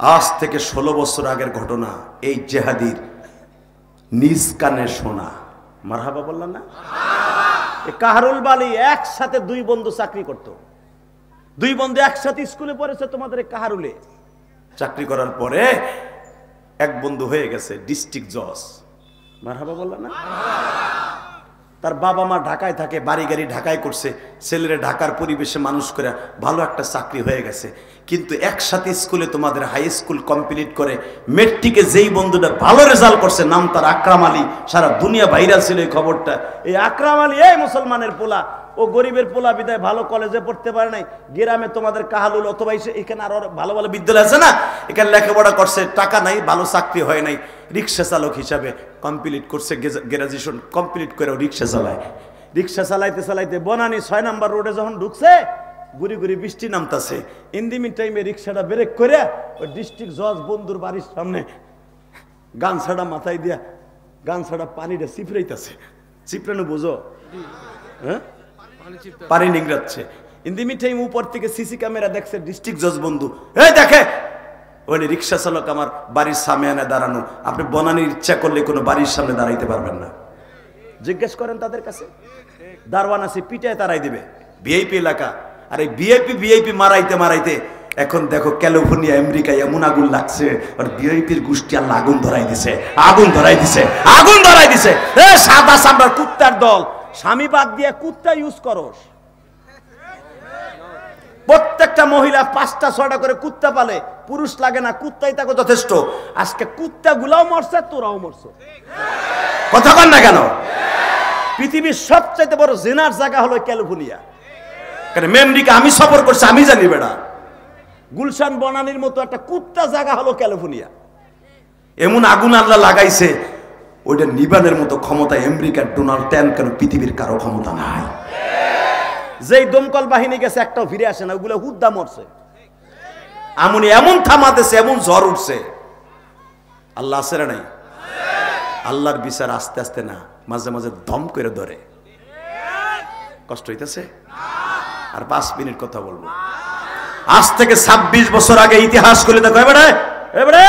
আজ থেকে 16 বছর আগের ঘটনা, এই জেহাদির নিজ কানে শোনা। মারহাবা বললাম না? কাহারুল বালি একসাথে দুই বন্ধু চাকরি করত, দুই বন্ধু একসাথে স্কুলে পড়েছে তোমাদের কাহারুলে। চাকরি করার পরে এক বন্ধু হয়ে গেছে ডিস্ট্রিক্ট জজ। মারহাবা বললাম না? তার বাবা মা ঢাকায় থাকে, বাড়ি গাড়ি ঢাকায় করছে, ছেলেরা ঢাকার পরিবেশে মানুষ করে ভালো একটা চাকরি হয়ে গেছে। কিন্তু একসাথে স্কুলে তোমাদের হাই স্কুল কমপ্লিট করে মেট্রিকে যেই বন্ধুটা ভালো রেজাল্ট করছে, নাম তার আকরাম আলী, সারা দুনিয়া ভাইরাল ছিল এই খবরটা। এই আকরাম আলী এই মুসলমানের পোলা, ও গরিবের পোলা বিদায় ভালো কলেজে পড়তে পারে নাই। গ্রামে তোমাদের কাহালুল অথবা এখানে আরো ভালো ভালো বিদ্যালয় আছে না, এখানে লেখাপড়া করছে, টাকা নাই, ভালো চাকরি হয় নাই, রিক্সা চালক হিসাবে কমপ্লিট করছে, গ্রাজুয়েশন কমপ্লিট করেও রিক্সা চালায়। রিক্সা চালাইতে চালাইতে বনানী 6 নম্বর রোডে যখন ঢুকছে, গুড়ি গুড়ি বৃষ্টি নামতাছে, ইন্দিমিন টাইমে রিক্সাটা ব্রেক করে ওই ডিস্ট্রিক্ট জজ বন্ধুর বাড়ির সামনে গামছাটা মাথায় দিয়া গামছাটা পানিটা চিপড়াইতেছে। চিপড়ানো বোঝো? হ্যাঁ, পানি নিংড়াচ্ছে। ইন্দিমিন টাইম উপর থেকে সিসি ক্যামেরা দেখছে ডিস্ট্রিক্ট জজ বন্ধু, এই দেখে ওই রিক্সা চালক আমার বাড়ির সামনে এনে দাঁড়ানো। আপনি বনানির ইচ্ছা করলে কোনো বাড়ির সামনে দাঁড়াইতে পারবেন না। জিজ্ঞেস করেন তাদের কাছে, দারওয়ান আছে, পিটায় তারাই দিবে। ভিআইপি এলাকা, আর এই ভিআইপি মারাইতে মারাইতে এখন দেখো ক্যালিফোর্নিয়া আমেরিকায় এমন আগুন লাগছে, আর ভিআইপির গোষ্ঠী আল্লাহ আগুন ধরাই দিছে, আগুন ধরাই দিছে, আগুন ধরাই দিছে। এ সাদা সামরার কুত্তার দল, স্বামী বাদ দিয়ে কুত্তা ইউজ করস। প্রত্যেকটা মহিলা 5টা 6টা করে কুত্তা পালে, পুরুষ লাগে না, কুত্তাই তাকে যথেষ্ট। আজকে কুত্তা গুলাও মরছে, তোরাও মরছ। কথা কন না কেন? পৃথিবীর সবচাইতে বড় জিনার জায়গা হলো ক্যালিফোর্নিয়া। কারণ আমেরিকা আমি সফর করছি, আমি জানি বেড়া। গুলশান বনানীর মতো একটা কুত্তা জায়গা হলো ক্যালিফোর্নিয়া। এমন আগুন আল্লাহ লাগাইছে, ওইটা নিবানের মতো ক্ষমতা আমেরিকার ডোনাল্ড ট্রাম্প কেন পৃথিবীর কারো ক্ষমতা নাই। যেই দমকল বাহিনী গেছে একটাও ফিরে আসে না, ওগুলো হুদ্দা মরছে। আমনি এমন থামাতেছে, এমন ঝড় উঠছে। আল্লাহ আছে না নাই? আল্লাহর বিচার আস্তে আস্তে না, মাঝে মাঝে দম করে ধরে। কষ্ট হইতেছে? আর 5 মিনিট কথা বলবো। আজ থেকে 26 বছর আগে ইতিহাস খুলে দেখো। এবারে এবারে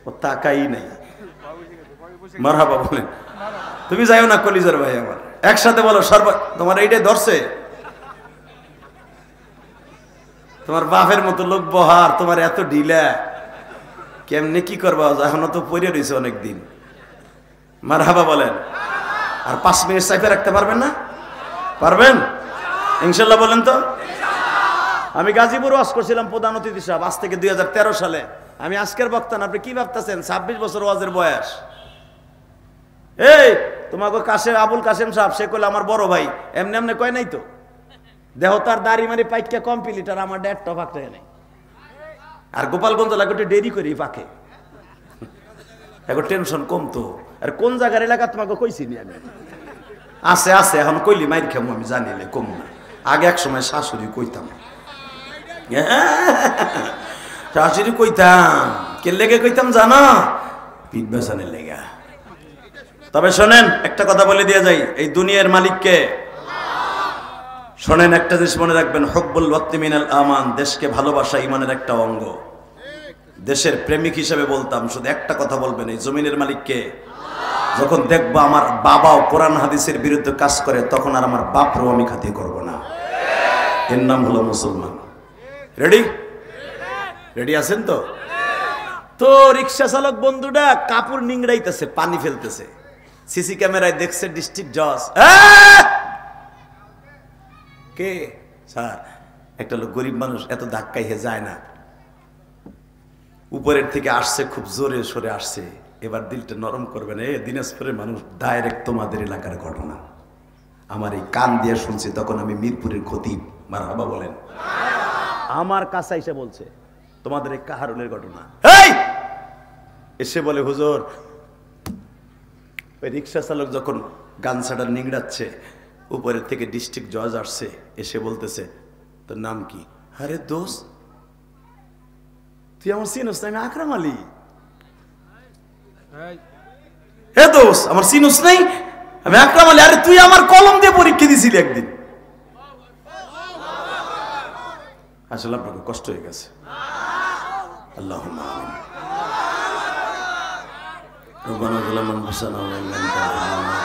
ও তাকাই নাই। মারহাবা বলেন। তুমি যাইও না কলিজার ভাই আমার, একসাথে বলো তোমার এইটাই ধরছে। তোমার বাপের মতো লোক বহার, তোমার এত ঢিলা, কেমনে কি করবা? এখনো তো পড়ে রয়েছে অনেকদিন। মারহাবা বলেন। আর 5 মিনিট চাইপে রাখতে পারবেন না? পারবেন ইনশাল্লাহ? বলেন তো। আমি গাজীপুর ওয়াজ করছিলাম প্রধান অতিথি সাহেব, আজ থেকে 2013 সালে। আমি আজকের বক্তা না, আপনি কি ভাবতেছেন? 26 বছর ওয়াজের বয়স। এই তোমাকে কাশেম, আবুল কাশেম সাহেব, সে কইলে আমার বড় ভাই, এমনি এমনি কয় নাই তো। দেহ তার দাড়ি মারি পাইকা কমপ্লিট, আর আমার ডেটটা ফাঁকতে নেই। আর গোপালগঞ্জ এলাকা একটু দেরি করি পাকে, এখন টেনশন কম তো। আর কোন জায়গার এলাকা তোমাকে কইছি নি আমি? আছে আছে, এখন কইলি মাইর খামু আমি জানিলে কম না। আগে এক সময় শাশুড়ি কইতাম, শাশুড়ি কইতাম, কে লেগে কইতাম জানো? পিঠ বেসানের লেগা। তবে শোনেন, একটা কথা বলে দিয়ে যাই, এই দুনিয়ার মালিককে শোনেন, একটা জিনিস মনে রাখবেন, হুব্বুল ওয়াতনি মিনাল আমান। দেশকে ভালোবাসা ইমানের একটা অঙ্গ। দেশের প্রেমিক হিসেবে বলতাম, শুধু একটা কথা বলবেন, এই জমিনের মালিককে। যখন দেখবো আমার বাবাও কোরআন হাদিসের বিরুদ্ধে কাজ করে, তখন আর আমার বাপরেও আমি খাতির করবো না। এর নাম হলো মুসলমান। রেডি? রেডি আছেন তো? তো রিক্সা চালক বন্ধুটা কাপড় নিংড়াইতেছে, পানি ফেলতেছে, সিসি ক্যামেরায় দেখছে ডিস্ট্রিক্ট জজ। কে স্যার? একটা লোক, গরিব মানুষ, এত ধাক্কাই হে যায় না, উপরের থেকে আসছে, খুব জোরে সরে আসছে। এবার দিলটা নরম করবেন। দিনাজপুরের মানুষ, ডাইরেক্ট তোমাদের এলাকার ঘটনা আমার এই কান দিয়ে শুনছি, তখন আমি মিরপুরের খতিব। মারহাবা বলেন। আমার কাছে এসে বলছে তোমাদের এই কাহারুলের ঘটনা। এসে বলে, হুজুর, ওই রিক্সা চালক যখন গামছাটা নিংড়াচ্ছে, উপরের থেকে ডিস্ট্রিক্ট জজ আসছে, এসে বলতেছে, তোর নাম কি? আরে দোস্ত, তুই আমার চিনোস না? আমি আকরাম আলী। হে দোস্ত, আমার চিনোস নাই? আমি আকরাম আলী। আরে তুই আমার কলম দিয়ে পরীক্ষা দিছিলি একদিন। আসলে আপনাকে কষ্ট হয়ে গেছে। আল্লাহুম্মা আমিন। রব্বানা যালামনা আনফুসানা ওয়া ইল্লাম তাগফির লানা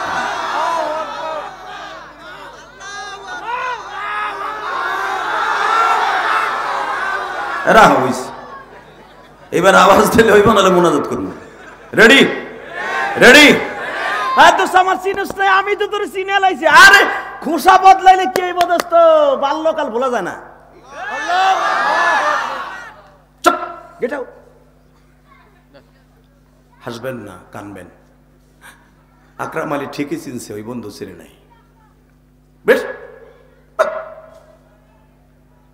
এরা হইছে। এবার আওয়াজ দিলে হইব, নাহলে মুনাজাত করব। Ready ready? হ্যাঁ তো আমার চিনিস না, আমি তো তোর চিনে লাইছি। আরে খোসা বদলাইলে কি হইব দোস্ত? বাল্যকাল ভোলা যায় না। চুপ, গেট আউট। হাসবেন না, কানবেন। আকরাম আলী ঠিকই চিনছে, ওই বন্ধু চিনে নাই। বেশ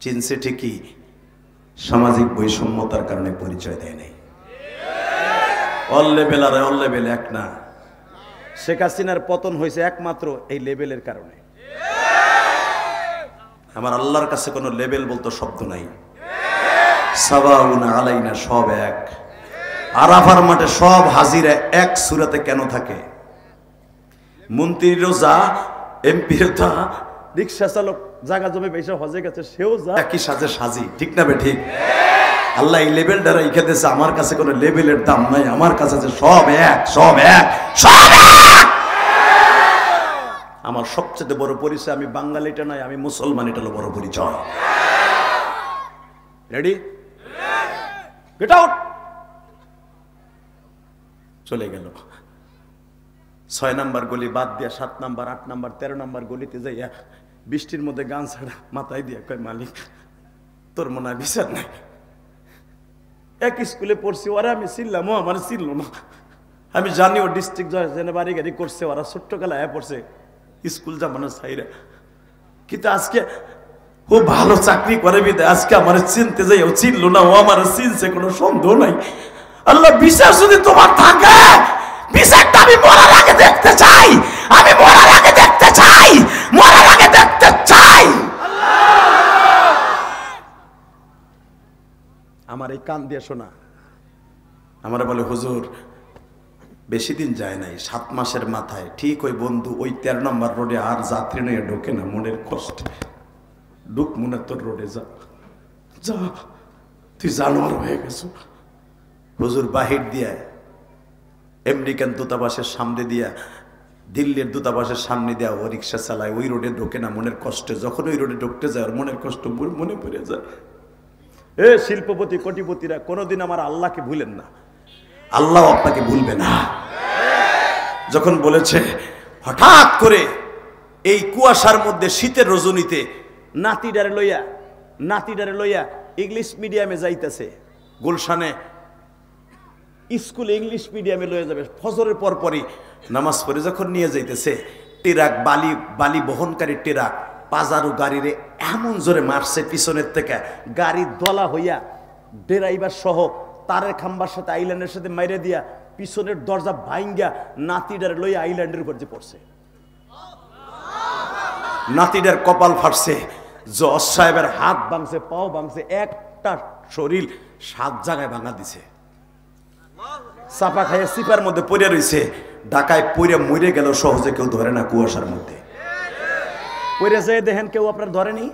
চিনছে ঠিকই, সামাজিক বৈষম্যতার কারণে পরিচয় দেয় নাই। অল লেভেল আর অল লেভেল এক না। শেখ হাসিনার পতন হয়েছে একমাত্র এই লেভেলের কারণে। আমার আল্লাহর কাছে কোনো লেভেল বলতো শব্দ নাই। সাওয়াউনা আলাইনা, সব এক। আরাফার মাঠে সব হাজিরা এক সূরাতে কেন থাকে? মন্ত্রীরও যা, এমপির তা, রিক্সা চালক জায়গা জমি পয়সা হজে গেছে সেও যা, একই সাজে সাজি। ঠিক না বে ঠিক? আল্লাহ এই লেভেলটা রেখে দিয়েছে। আমার কাছে কোনো লেভেলের দাম নাই, আমার কাছে যে সব এক, সব এক, সব এক। আমার সবচেয়ে বড় পরিচয় আমি বাঙালিটা নয়, আমি মুসলমান, এটা হলো বড় পরিচয়। রেডি? Get out. চলে গেল। 6 নাম্বার গলি বাদ দিয়া 7 নাম্বার, 8 নাম্বার, 13 নাম্বার গলিতে যাইয়া বৃষ্টির মধ্যে গান ছাড়া মাথায় দিয়া কয়, মালিক তোর মনে হয় বিচার নাই। এক স্কুলে পড়ছি, ওরা আমি চিনলাম, ও আমার চিনল না। আমি জানি ও ডিস্ট্রিক্ট জজের বাড়ি গাড়ি করছে, ওরা ছোট্টকালে আয়া পড়ছে স্কুল জামানো সাইরা। কিন্তু আজকে ও ভালো চাকরি করে বিদায় আজকে আমার চিনতে যাই, ও চিনলো না, ও আমার চিনছে, কোনো সন্দেহ নাই। আল্লাহ বিচার যদি তোমার থাকে, বিচারটা আমি মরার আগে দেখতে চাই। আমি মরার আগে দেখতে চাই, মরার আগে দেখতে চাই। আমার এই কান দিয়ে শোনা। আমার বলে, হুজুর বেশি দিন যায় নাই, 7 মাসের মাথায় ঠিক ওই বন্ধু ওই 13 নম্বর রোডে আর যাত্রী নিয়ে ঢোকে না, মনের কষ্ট। ঢুক মনে তোর রোডে যা, যা, তুই জানোয়ার হয়ে গেছো। হুজুর বাহির দিয়া আমেরিকান দূতাবাসের সামনে দিয়া, দিল্লির দূতাবাসের সামনে দিয়া ও রিক্সা চালায়, ওই রোডে ঢোকে না মনের কষ্টে। যখন ওই রোডে ঢুকতে যায়, ওর মনের কষ্ট মনে পড়ে যায়। এ শিল্পপতি কোটিপতিরা, কোনোদিন আমার আল্লাহকে ভুলেন না, আল্লাহ আপনাকে ভুলবে না। যখন বলেছে হঠাৎ করে এই কুয়াশার মধ্যে শীতের রজনীতে নাতিডারে লইয়া ইংলিশ মিডিয়ামে যাইতেছে, গুলশানে স্কুলে ইংলিশ মিডিয়ামে লয়ে যাবে, ফজরের পরপরই নামাজ পড়ে যখন নিয়ে যাইতেছে, ট্রাক বালি বহনকারী ট্রাক পাজারু গাড়িরে এমন জোরে মারছে পিছনের থেকে, গাড়ি দলা হইয়া ড্রাইভার সহ তারের খাম্বার সাথে আইল্যান্ডের সাথে মাইরে দিয়া পিছনের দরজা ভাঙ্গা নাতিডারে লইয়া আইল্যান্ডের উপর যে পড়ছে। নাতিডার কপাল ফাটছে, জজ সাহেবের হাত ভাঙছে, পাও ভাঙছে, একটা শরীর 7 জায়গায় ভাঙা দিছে। চাপা খাইয়ে সিপার মধ্যে পড়ে রয়েছে, ঢাকায় পড়ে মরে গেল, সহজে কেউ ধরে না কুয়াশার মধ্যে। পড়ে যেয়ে দেখেন কেউ আপনার ধরেনি।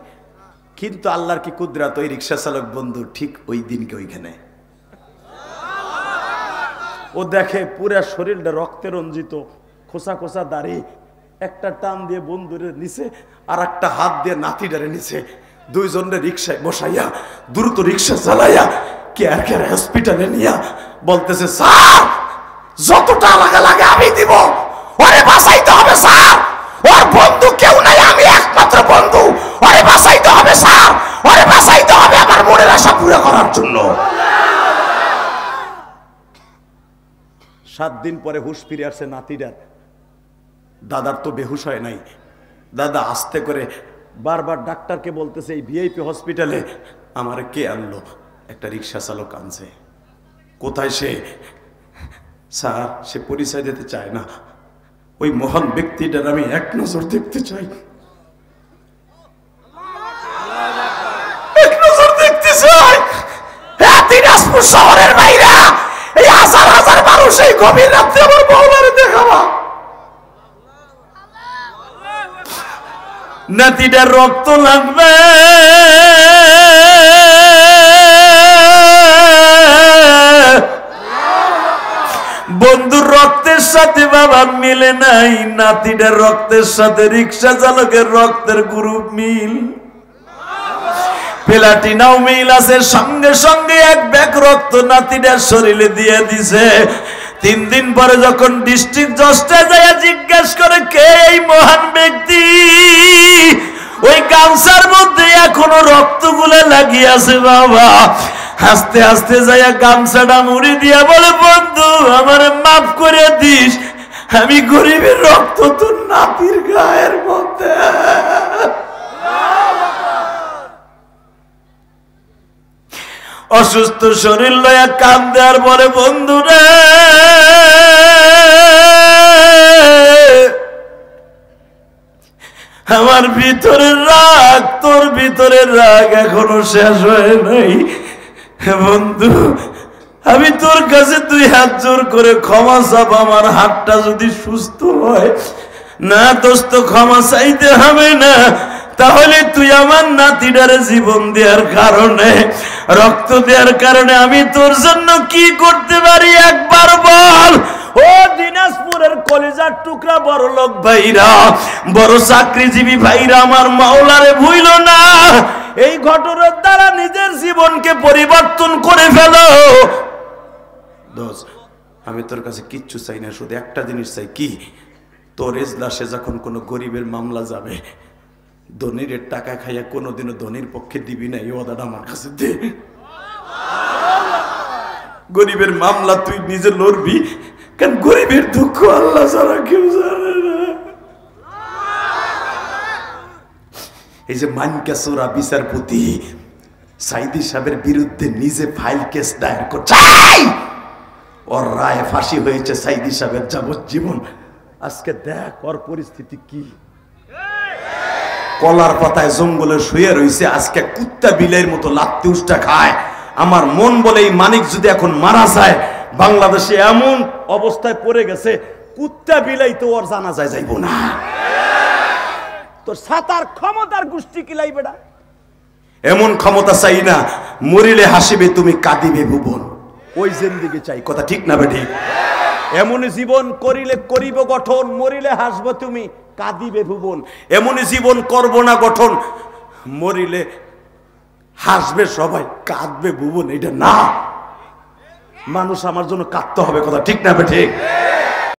কিন্তু আল্লাহর কি কুদরত, ওই রিক্সা চালক বন্ধু ঠিক ওই দিনকে ওইখানে ও দেখে পুরা শরীরটা রক্তে রঞ্জিত, খোসা খোসা দাড়ি, একটা টান দিয়ে বন্ধুরে নিচে আর একটা হাত দিয়ে নাতিডারে নিচে, দুইজনে রিক্সায় বসাইয়া দ্রুত রিক্সা চালাইয়া কেয়ার হসপিটালে নিয়া বলতেছে, স্যার যতটা লাগে আমি দিব, ওরে বাঁচাইতে হবে স্যার, ওর বন্ধু কেউ নাই, আমি একমাত্র বন্ধু, ওরে বাঁচাইতে হবে স্যার, ওরে বাঁচাইতে হবে আমার মনের আশা পুরো করার জন্য। 7 দিন পরে হুঁশ ফিরে আসছে নাতিটার। দাদার তো বেহুশ হয় নাই, দাদা আস্তে করে বারবার ডাক্তারকে বলতেছে, এই ভিআইপি হসপিটালে আমার কে আনলো? একটা রিক্সা চালক আনছে। কোথায় সে? স্যার সে পরিচয় দিতে চায় না, ওই মহান ব্যক্তিটার আমি এক নজর দেখতে চাই, এক নজর দেখতে চাই। দিনাজপুর শহরের বাইরে এই হাজার হাজার মানুষ এই গভীর রাত্রে আমার মৌলারে দেখাবা। নাতিটার রক্ত লাগবে। বন্ধুর রক্তের সাথে বাবার মিলে নাই, নাতিটার রক্তের সাথে রিক্সা চালকের রক্তের গ্রুপ মিল, প্লাটিনাও মিল আছে। সঙ্গে সঙ্গে এক ব্যাগ রক্ত নাতিটার শরীরে দিয়ে দিছে। 3 দিন পরে যখন ডিস্ট্রিক্ট জজটা যায় জিজ্ঞেস করে কে এই মহান ব্যক্তি, ওই গামছার মধ্যে এখনো রক্তগুলো লাগিয়ে আছে বাবা। হাসতে হাসতে যাইয়া গামছাটা মুড়ি দিয়া বলে বন্ধু আমারে মাফ করে দিস, আমি গরিবের রক্ত তোর নাতির গায়ের মধ্যে। অসুস্থ শরীর লয়া কান্দে আর বলে বন্ধু রে আমার ভিতরের রাগ তোর ভিতরের রাগ এখনো শেষ হয় নাই। বন্ধু আমি তোর কাছে 2 হাত জোর করে ক্ষমা চাপ, আমার হাতটা যদি সুস্থ হয়। না দোস্ত ক্ষমা চাইতে হবে না, তাহলে তুই আমার নাতিটারে জীবন দেওয়ার কারণে রক্ত দেওয়ার কারণে আমি তোর জন্য কি করতে পারি একবার বল। ও দিনাজপুরের কলিজার টুকরা বড় লোক ভাইরা, বড় চাকরিজীবী ভাইরা, আমার মাওলারে ভুইল না। এই ঘটনার দ্বারা নিজের জীবনকে পরিবর্তন করে ফেলো। দোস্ত আমি তোর কাছে কিচ্ছু চাই না, শুধু একটা জিনিস চাই, কি তোর এজলাসে যখন কোনো গরিবের মামলা যাবে, ধনীর টাকা খাইয়া কোনোদিনও ধনীর পক্ষে দিবি না, এই ওয়াদাটা আমার কাছে দে। গরিবের মামলা তুই নিজে লড়বি, কারণ গরিবের দুঃখ আল্লাহ ছাড়া কেউ জানে না। এই যে মানকা সোরা বিচারপতি সাইদি সাহেবের বিরুদ্ধে নিজে ফাইল কেস দায়ের করছে, ওর রায় ফাঁসি হয়েছে সাইদি সাহেবের যাবজ্জীবন। আজকে দেখ ওর পরিস্থিতি কি, কলার পাতায় জঙ্গলে শুয়ে রয়েছে, আজকে কুত্তা বিলের মতো লাত্তি উষ্টা খায়। আমার মন বলে এই মানিক যদি এখন মারা যায়, বাংলাদেশে এমন অবস্থায় পড়ে গেছে কুত্তা বিলাই তো ওর জানা যায় যাইব না। তোর সাতার ক্ষমতার গোষ্ঠী কিলাই বেড়া, এমন ক্ষমতা চাই না মরিলে হাসিবে তুমি কাঁদিবে ভুবন, ওই জিন্দেগি চাই। কথা ঠিক না বেঠিক? এমন জীবন করিলে করিব গঠন, মরিলে হাসবে তুমি কাঁদিবে ভুবন। এমনই জীবন করব না গঠন, মরিলে হাসবে সবাই কাঁদবে ভুবন। এটা না, মানুষ আমার জন্য কাঁদতে হবে। কথা ঠিক না বেঠিক?